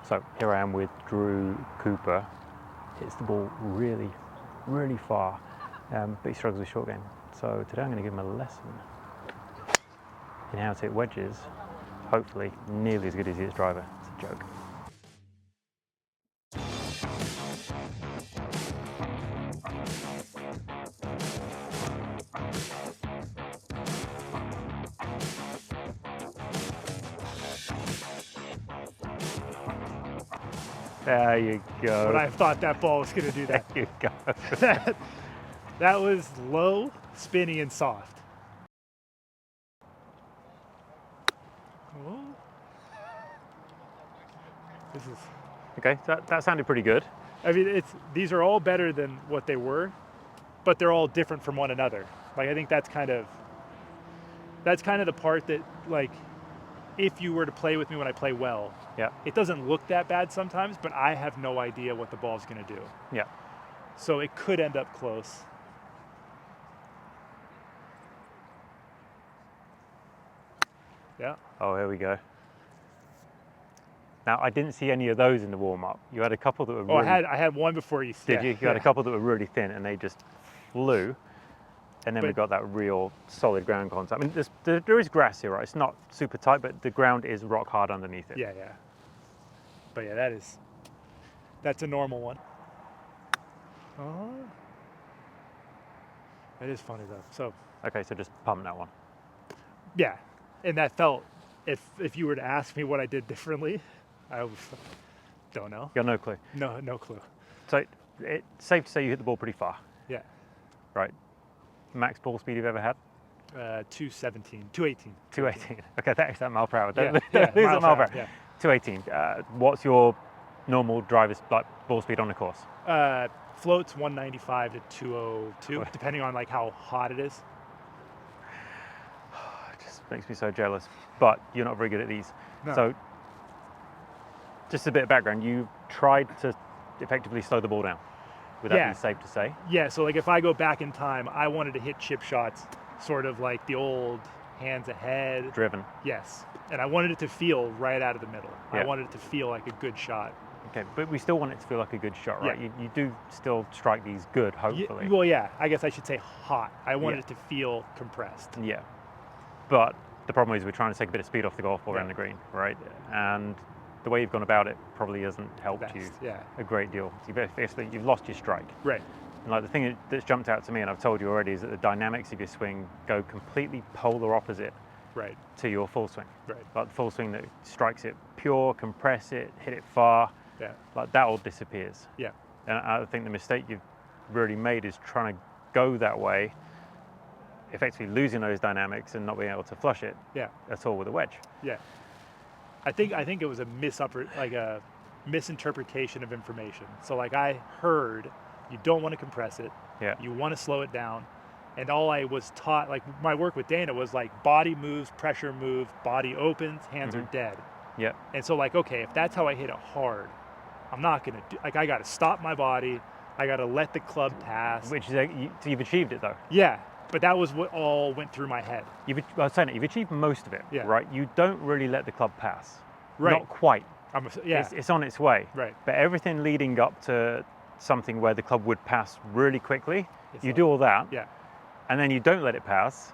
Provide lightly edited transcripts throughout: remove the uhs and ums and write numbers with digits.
So here I am with Drew Cooper. Hits the ball really, really far, but he struggles with short game. So today I'm going to give him a lesson in how to hit wedges, hopefully nearly as good as he hits driver. It's a joke. There you go. But I thought that ball was going to do that. There you go. that was low, spinny, and soft. Oh. This is. Okay, so that sounded pretty good. I mean, these are all better than what they were, but they're all different from one another. Like, I think that's kind of the part that, like, if you were to play with me when I play well, Yeah. it doesn't look that bad sometimes, but I have no idea what the ball's going to do. Yeah. So it could end up close. Yeah. Oh, here we go. Now, I didn't see any of those in the warm-up. You had a couple that were really... I had one before you. Did you? You had a couple that were really thin and they just flew. And then we got that real solid ground contact. I mean, there is grass here, right? It's not super tight, but the ground is rock hard underneath it. Yeah, yeah. But yeah, that's a normal one. Oh. That is funny though. So. Okay, so just pump that one. Yeah, and that felt, if you were to ask me what I did differently, I don't know. You got no clue? No clue. So it's safe to say you hit the ball pretty far. Yeah. Right. Max ball speed you've ever had? 217, 218. 218. Okay, that mile per hour. Yeah, Don't lose a mile per hour. Yeah. 218. What's your normal driver's ball speed on the course? Floats 195 to 202, depending on like how hot it is. It just makes me so jealous. But you're not very good at these. No. So just a bit of background. You tried to effectively slow the ball down. Would that be safe to say? Yeah, so like if I go back in time, I wanted to hit chip shots sort of like the old hands ahead. Driven. Yes. And I wanted it to feel right out of the middle. Yeah. I wanted it to feel like a good shot. Okay, but we still want it to feel like a good shot, right? Yeah. You do still strike these good, hopefully. Well, yeah, I guess I should say hot. I wanted it to feel compressed. Yeah. But the problem is we're trying to take a bit of speed off the golf ball around the green, right? And the way you've gone about it probably hasn't helped you a great deal. You've lost your strike. Right. And like the thing that's jumped out to me, and I've told you already, is that the dynamics of your swing go completely polar opposite to your full swing. Right. Like the full swing that strikes it pure, compress it, hit it far, like that all disappears. Yeah. And I think the mistake you've really made is trying to go that way, effectively losing those dynamics and not being able to flush it at all with a wedge. Yeah. I think it was a misinterpretation of information. So like I heard you don't want to compress it. Yeah. You want to slow it down. And all I was taught, like my work with Dana was like body moves, pressure moves, body opens, hands are dead. Yeah. And so like, okay, if that's how I hit it hard, I'm not going to do, like I got to stop my body. I got to let the club pass. Which is, you've achieved it though. Yeah. But that was what all went through my head. I was saying that you've achieved most of it, right? You don't really let the club pass. Right. Not quite. It's on its way. Right. But everything leading up to something where the club would pass really quickly, you do all that. Yeah. And then you don't let it pass,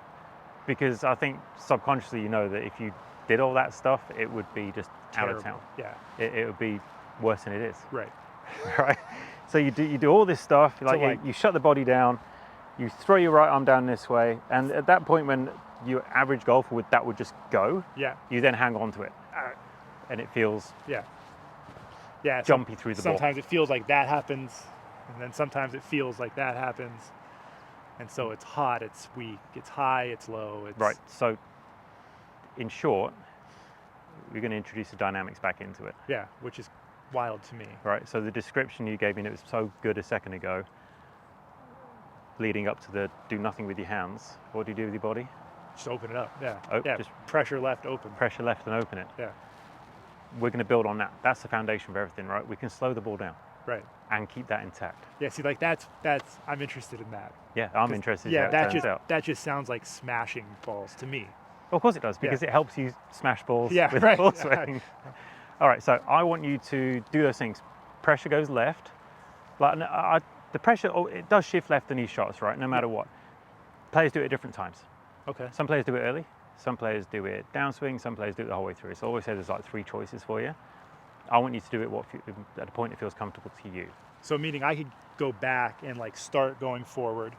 because I think subconsciously you know that if you did all that stuff, it would be just terrible. Out of town. Yeah. It would be worse than it is. Right. Right. So you do all this stuff. You shut the body down. You throw your right arm down this way, and at that point when your average golfer would just go, you then hang on to it, and it feels jumpy through the ball. Sometimes it feels like that happens, and then sometimes it feels like that happens, and so it's hot, it's weak, it's high, it's low. Right. So, in short, we're going to introduce the dynamics back into it. Yeah, which is wild to me. Right. So the description you gave me, and it was so good a second ago, leading up to the do nothing with your hands. What do you do with your body? Just open it up. Yeah. Just pressure left, open. Pressure left and open it. Yeah. We're going to build on that. That's the foundation of everything, right? We can slow the ball down. Right. And keep that intact. Yeah. See, like that's I'm interested in that. Yeah, I'm interested. Yeah, that just sounds like smashing balls to me. Well, of course it does, because it helps you smash balls with right. full swing. All right, so I want you to do those things. Pressure goes left. Like the pressure, it does shift left in these shots, right? No matter what. Players do it at different times. Okay. Some players do it early. Some players do it downswing. Some players do it the whole way through. So I always say there's like 3 choices for you. I want you to do it at a point that feels comfortable to you. So meaning I could go back and like start going forward,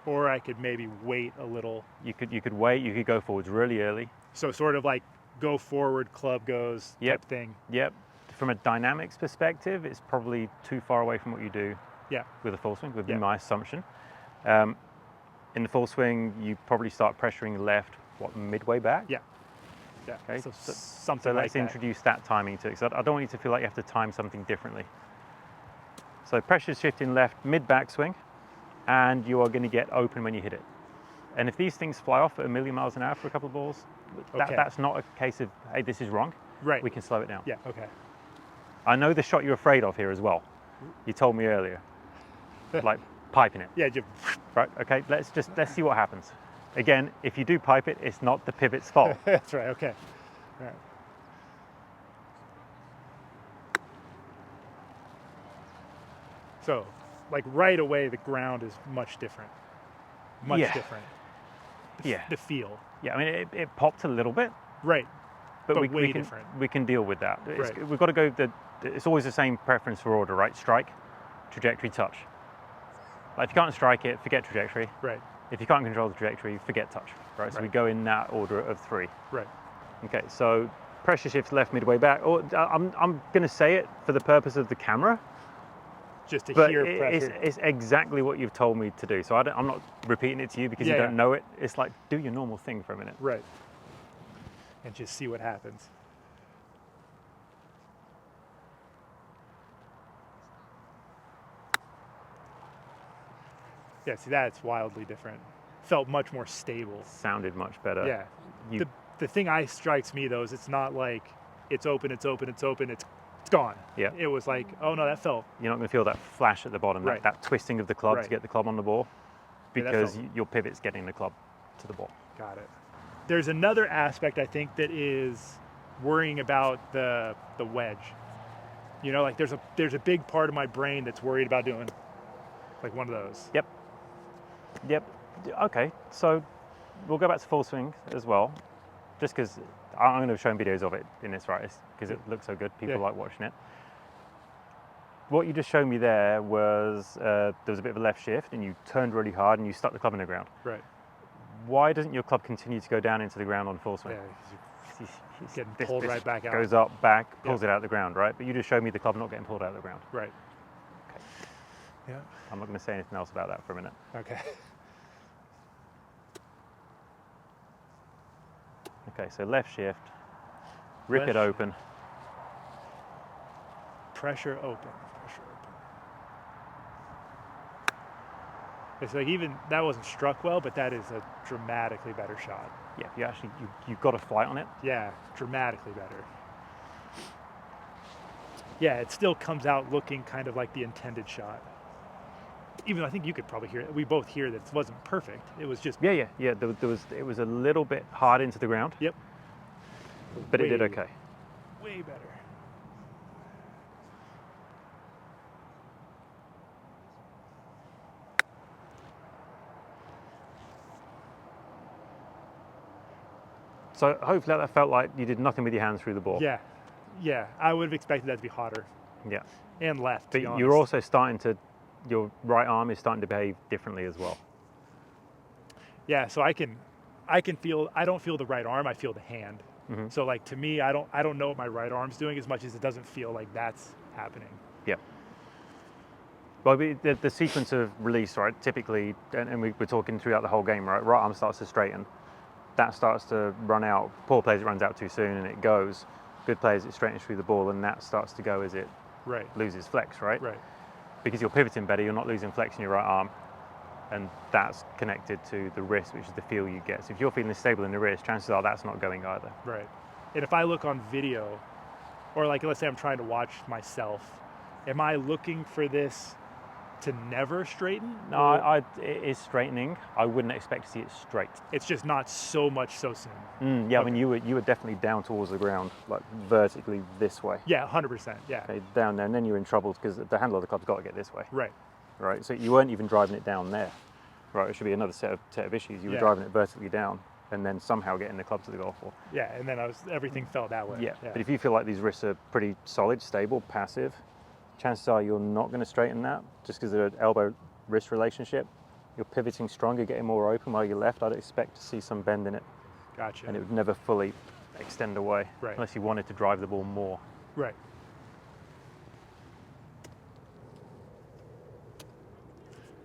or I could maybe wait a little. You could wait. You could go forwards really early. So sort of like go forward, club goes type thing. Yep. From a dynamics perspective, it's probably too far away from what you do. Yeah. With a full swing, would be my assumption. In the full swing, you probably start pressuring left, midway back? Yeah. Yeah. Okay. So something so like let's that. introduce that timing to it, because I don't want you to feel like you have to time something differently. So pressure's shifting left, mid-backswing, and you are going to get open when you hit it. And if these things fly off at 1,000,000 miles an hour for a couple of balls, that's not a case of, hey, this is wrong. Right. We can slow it down. Yeah, okay. I know the shot you're afraid of here as well. You told me earlier. Like piping it. Yeah, just right, okay, let's see what happens. Again, if you do pipe it, it's not the pivot's fault. That's right, okay. Right. So, like right away, the ground is much different. Much different. The feel. Yeah, I mean, it popped a little bit. Right. But we can deal with that. We've got to go, it's always the same preference for order, right? Strike, trajectory, touch. Like if you can't strike it, forget trajectory. Right. If you can't control the trajectory, forget touch. Right. So we go in that order of 3. Right. Okay. So pressure shifts left, midway back. Or I'm going to say it for the purpose of the camera. Just to hear pressure. It's exactly what you've told me to do. So I'm not repeating it to you because you don't know it. It's like do your normal thing for a minute. Right. And just see what happens. Yeah, see, that's wildly different. Felt much more stable. Sounded much better. Yeah. The thing strikes me though is it's not like it's open, it's gone. Yeah. It was like, oh no, that felt. You're not going to feel that flash at the bottom, that twisting of the club to get the club on the ball, because your pivot's getting the club to the ball. Got it. There's another aspect I think that is worrying about the wedge. You know, like there's a big part of my brain that's worried about doing like one of those. Yep. Okay, so we'll go back to full swing as well, just because I'm going to show videos of it in this, right? Because it looks so good. People like watching it. What you just showed me there was there was a bit of a left shift, and you turned really hard, and you stuck the club in the ground. Right. Why doesn't your club continue to go down into the ground on full swing? Yeah, it's getting pulled right back out. Goes up, back, pulls it out of the ground, right? But you just showed me the club not getting pulled out of the ground. Right. Okay. Yeah. I'm not going to say anything else about that for a minute. Okay. Okay, so left shift, rip it open. Pressure open. It's like even that wasn't struck well, but that is a dramatically better shot. Yeah, you've got a flight on it. Yeah, dramatically better. Yeah, it still comes out looking kind of like the intended shot. Even though I think you could probably hear it. We both hear that it wasn't perfect. It was just yeah. It was a little bit hard into the ground. Yep. But it did okay. Way better. So hopefully that felt like you did nothing with your hands through the ball. Yeah. I would have expected that to be hotter. Yeah. And left. But you're also your right arm is starting to behave differently as well. Yeah, so I don't feel the right arm, I feel the hand. Mm-hmm. So like to me, I don't know what my right arm's doing as much as it doesn't feel like that's happening. Yeah. Well, the sequence of release, right, typically, and we're talking throughout the whole game, right, right arm starts to straighten. That starts to run out. Poor players, it runs out too soon and it goes. Good players, it straightens through the ball and that starts to go as it loses flex, right? Right. Because you're pivoting better, you're not losing flex in your right arm. And that's connected to the wrist, which is the feel you get. So if you're feeling stable in the wrist, chances are that's not going either. Right. And if I look on video, or like let's say I'm trying to watch myself, am I looking for this to never straighten? No, it is straightening. I wouldn't expect to see it straight. It's just not so much so soon. Yeah, Okay. I mean, you were definitely down towards the ground, like vertically this way. Yeah, 100%. Yeah. Okay, down there, and then you're in trouble because the handle of the club's got to get this way. Right. Right. So you weren't even driving it down there. Right. It should be another set of issues. You were driving it vertically down, and then somehow getting the club to the golf ball. Yeah, and then everything fell that way. Yeah. But if you feel like these wrists are pretty solid, stable, passive, chances are you're not going to straighten that just because of the elbow-wrist relationship. You're pivoting stronger, getting more open while you're left. I'd expect to see some bend in it. Gotcha. And it would never fully extend away unless you wanted to drive the ball more. Right.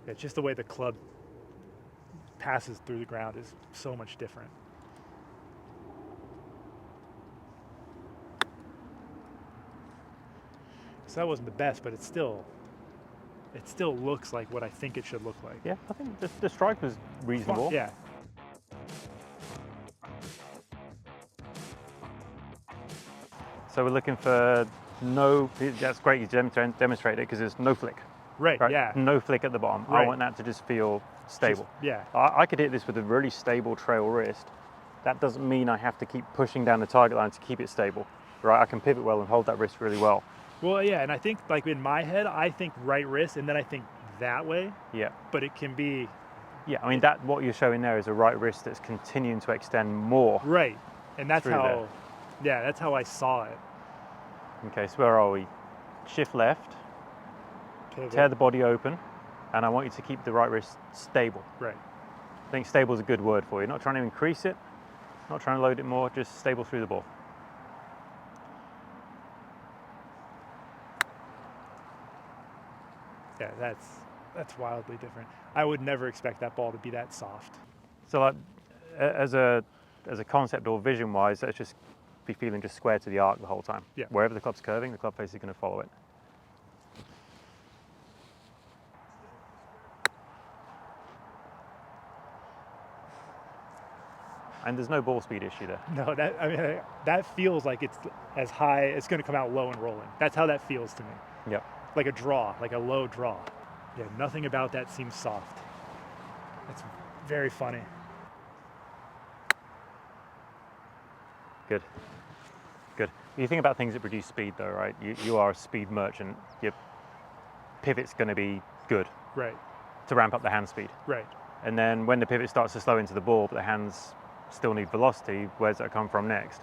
Yeah, just the way the club passes through the ground is so much different. So that wasn't the best, but it still looks like what I think it should look like. Yeah, I think the strike was reasonable. Yeah. So we're looking for that's great you demonstrated it because there's no flick. Right, yeah. No flick at the bottom. Right. I want that to just feel stable. Yeah. I could hit this with a really stable trail wrist. That doesn't mean I have to keep pushing down the target line to keep it stable. Right, I can pivot well and hold that wrist really well. Well, yeah, and I think like in my head, I think right wrist and then I think that way. Yeah. But it can be. Yeah, I mean, what you're showing there is a right wrist that's continuing to extend more. Right, and that's how, there. that's how I saw it. Okay, so where are we? Shift left, Pivot. tear the body open, and I want you to keep the right wrist stable. Right. I think stable is a good word for you. Not trying to increase it, not trying to load it more, just stable through the ball. Yeah, that's wildly different. I would never expect that ball to be that soft. So like, as a concept or vision-wise, let's just be feeling just square to the arc the whole time. Yeah. Wherever the club's curving, the club face is going to follow it. And there's no ball speed issue there. No, that feels like it's as high. It's going to come out low and rolling. That's how that feels to me. Yeah. Like a draw, like a low draw. Yeah, nothing about that seems soft. It's very funny. Good. Good. You think about things that produce speed though, right? You are a speed merchant. Your pivot's going to be good. Right. To ramp up the hand speed. Right. And then when the pivot starts to slow into the ball, but the hands still need velocity, where's that come from next?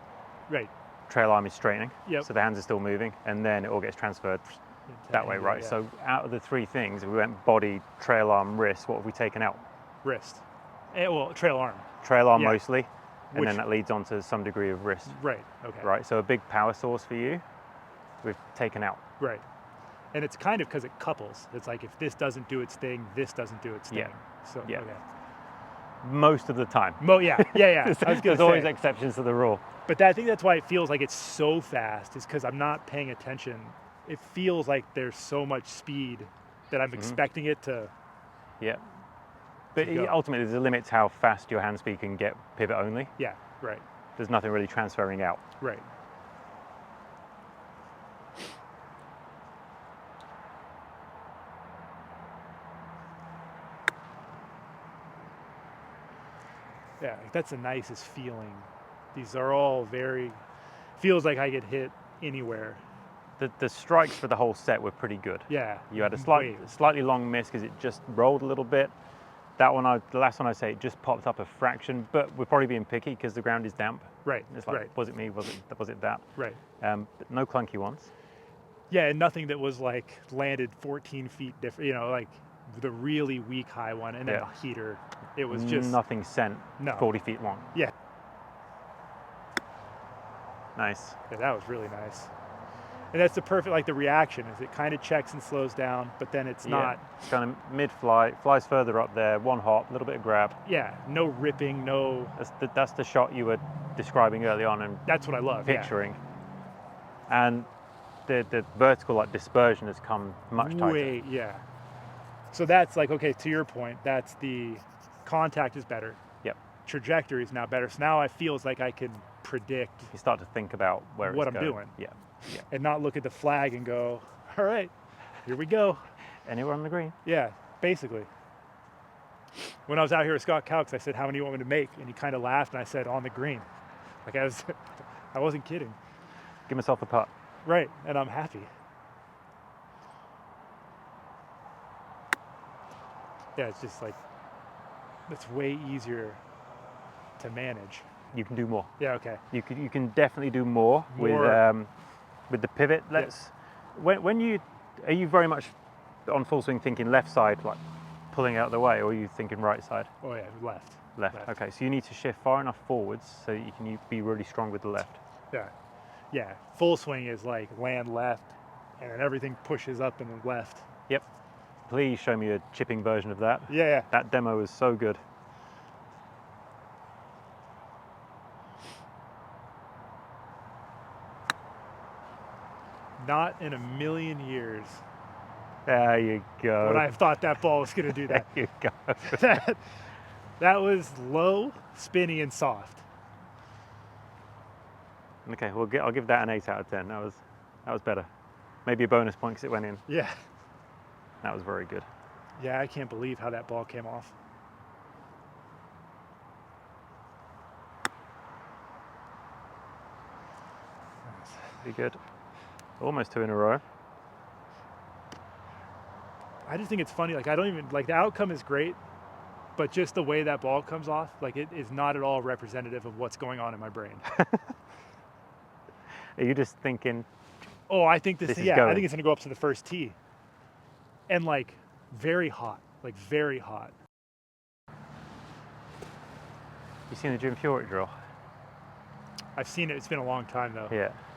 Right. Trail arm is straightening, Yep. so the hands are still moving, and then it all gets transferred that way, right? Yeah. So out of the three things, if we went body, trail arm, wrist, what have we taken out? Wrist. Well, trail arm. Trail arm Yeah. mostly, and then that leads on to some degree of wrist. Right. Okay. Right, so a big power source for you, we've taken out. Right. And it's kind of because it couples. It's like if this doesn't do its thing, this doesn't do its thing. Yeah. So Yeah. okay. Most of the time. Yeah. I was gonna There's say. always exceptions to the rule. But I think that's why it feels like it's so fast, is because I'm not paying attention. It feels like there's so much speed that I'm expecting it to. Yeah. But go. ultimately, there's a limit to how fast your hand speed can get pivot only. Yeah, right, There's nothing really transferring out. right. Yeah, that's the nicest feeling. These are all feels like I could hit anywhere. The strikes for the whole set were pretty good. Yeah. You had a slightly long miss because it just rolled a little bit. That one, the last one I say, it just popped up a fraction, but we're probably being picky because the ground is damp. Right, It's like, right. was it me? Was it that? Right. But no clunky ones. Yeah, and nothing that was like landed 14 feet different, like the really weak high one and then a heater. It was just nothing sent 40 feet long. Yeah. Nice. Yeah, that was really nice. And that's the perfect, like the reaction is it kind of checks and slows down, but then it's not. It's kind of mid-flight, flies further up there, one hop, a little bit of grab. Yeah, no ripping, no. That's the shot you were describing early on and that's what I love. picturing. Yeah. And the vertical dispersion has come much tighter. Yeah. So that's like, okay, to your point, that's the contact is better. Yep. Trajectory is now better. So now it feels like I can predict. You start to think about what I'm doing. Yeah. And not look at the flag and go, all right, here we go. Anywhere on the green. Yeah, basically. When I was out here with Scott Calks, I said, how many do you want me to make? And he kind of laughed, and I said, on the green. Like I wasn't kidding. Give myself a putt. Right, and I'm happy. Yeah, it's just like, it's way easier to manage. You can do more. Yeah, okay. You can definitely do more. With the pivot. When are you very much on full swing thinking left side, like pulling out of the way, or are you thinking right side? Oh yeah, left. Left. Okay, so you need to shift far enough forwards so that you can be really strong with the left. Yeah. Yeah, full swing is like land left, and then everything pushes up and then left. Yep. Please show me a chipping version of that. Yeah. That demo is so good. Not in a million years There you go. would I have thought that ball was going to do that. There you go. That was low, spinny, and soft. Okay, I'll give that an 8 out of 10. That was better. Maybe a bonus point because it went in. Yeah. That was very good. Yeah, I can't believe how that ball came off. Pretty good. Almost 2 in a row. I just think it's funny. Like, I don't even, like, the outcome is great, but just the way that ball comes off, like, it is not at all representative of what's going on in my brain. Are you just thinking, oh, I think this is going. I think it's going to go up to the first tee. And, like, very hot. Like, very hot. you seen the Jim Furyk drill? I've seen it. It's been a long time, though.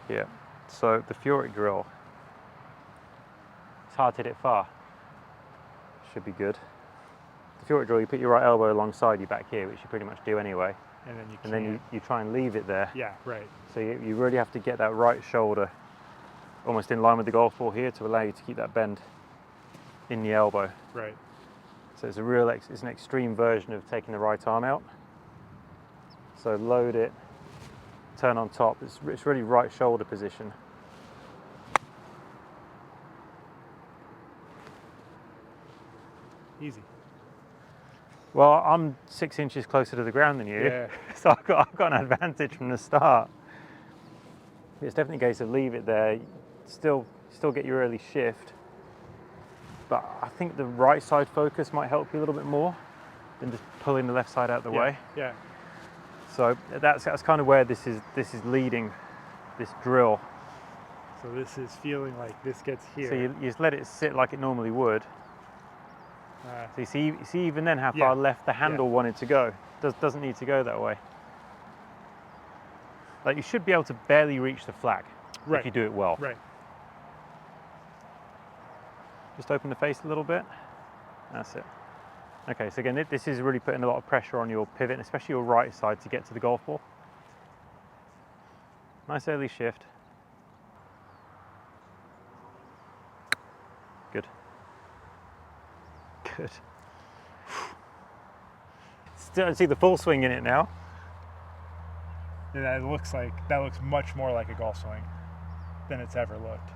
Yeah. So the Furyk drill, it's hard to hit it far. Should be good. The Furyk drill, you put your right elbow alongside you back here, which you pretty much do anyway. And then you And then you try and leave it there. Yeah, right. So you really have to get that right shoulder almost in line with the golf ball here to allow you to keep that bend in the elbow. Right. So it's it's an extreme version of taking the right arm out. So load it, turn on top. It's really right shoulder position. Easy. Well, I'm 6 inches closer to the ground than you, Yeah. so I've got an advantage from the start. It's definitely a case of leave it there, still get your early shift, but I think the right side focus might help you a little bit more than just pulling the left side out of the way. Yeah. So that's kind of where this is leading, this drill. So this is feeling like this gets here. So you just let it sit like it normally would. So you see even then how far left the handle wanted to go. Doesn't need to go that way. Like, you should be able to barely reach the flag if you do it well. Right. Just open the face a little bit. That's it. Okay, so again, this is really putting a lot of pressure on your pivot, especially your right side to get to the golf ball. Nice early shift. Good. Good. Still see the full swing in it now. Yeah, that looks much more like a golf swing than it's ever looked.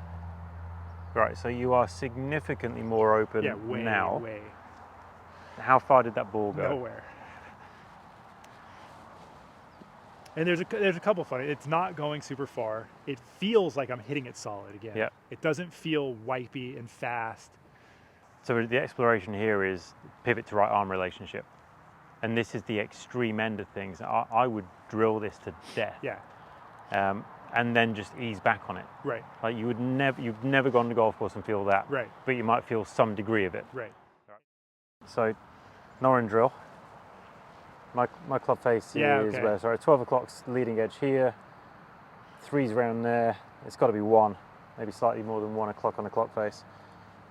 Right, so you are significantly more open now. Way. How far did that ball go? Nowhere. And there's a couple funny. It's not going super far. It feels like I'm hitting it solid again. Yeah. It doesn't feel wipey and fast. So the exploration here is pivot to right arm relationship. And this is the extreme end of things. I would drill this to death. Yeah. And then just ease back on it. Right. Like you've never gone to golf course and feel that. Right. But you might feel some degree of it. Right. So, Noren drill. My club face is where, sorry, 12 o'clock's leading edge here. 3's around there. It's got to be 1, maybe slightly more than 1 o'clock on the clock face.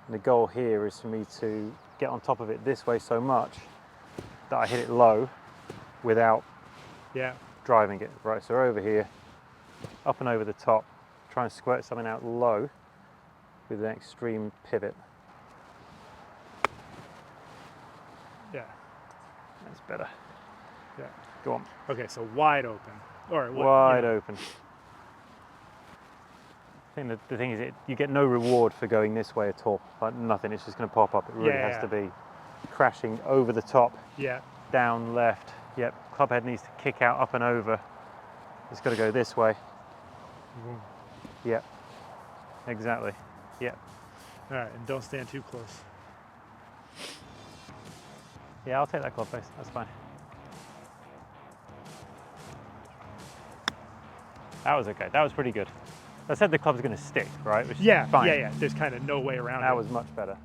And the goal here is for me to get on top of it this way so much that I hit it low without driving it. Right, so over here, up and over the top, try and squirt something out low with an extreme pivot. Yeah. That's better. Yeah. Go on. Okay, so wide open. Or wide open. think that the thing is, you get no reward for going this way at all. Like nothing, it's just going to pop up. It really has to be crashing over the top. Yeah. Down, left. Yep. Club head needs to kick out, up and over. It's got to go this way. Yep. Exactly. Yep. All right, and don't stand too close. Yeah, I'll take that club face. That's fine. That was okay. That was pretty good. I said the club's going to stick, right? Which is fine. Yeah. There's kind of no way around it. That was much better.